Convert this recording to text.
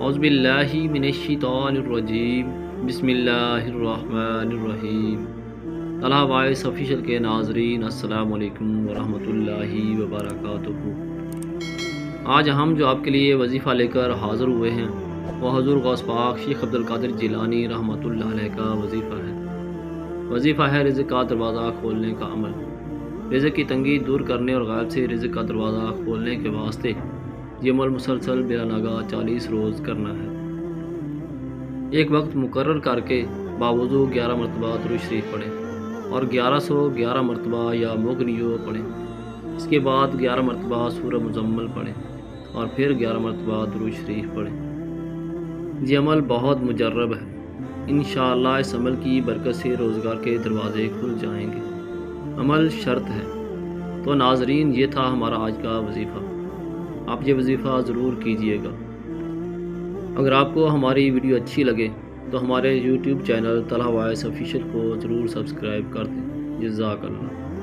اعوذ باللہ من الشیطان الرجیم بسم اللہ الرحمن الرحیم۔ طلحہ وائس آفیشیل کے ناظرین السلام علیکم ورحمۃ اللہ وبرکاتہ۔ آج ہم جو آپ کے لیے وظیفہ لے کر حاضر ہوئے ہیں وہ حضور غوث پاک شیخ عبد القادر جیلانی رحمۃ اللہ علیہ کا وظیفہ ہے۔ وظیفہ ہے رزق کا دروازہ کھولنے کا عمل۔ رزق کی تنگی دور کرنے اور غائب سے رزق کا دروازہ کھولنے کے واسطے یہ عمل مسلسل بلا ناغہ 40 روز کرنا ہے۔ ایک وقت مقرر کر کے باوضو 11 مرتبہ درود شریف پڑھیں اور 1111 مرتبہ یا مغنیو پڑھیں۔ اس کے بعد 11 مرتبہ سورہ مزمل پڑھیں اور پھر 11 مرتبہ درود شریف پڑھیں۔ یہ عمل بہت مجرب ہے، انشاءاللہ اس عمل کی برکت سے روزگار کے دروازے کھل جائیں گے۔ عمل شرط ہے۔ تو ناظرین، یہ تھا ہمارا آج کا وظیفہ۔ آپ یہ وظیفہ ضرور کیجئے گا۔ اگر آپ کو ہماری ویڈیو اچھی لگے تو ہمارے YouTube channel Talha voice official کو ضرور سبسکرائب کر دیں۔ جزاک اللہ۔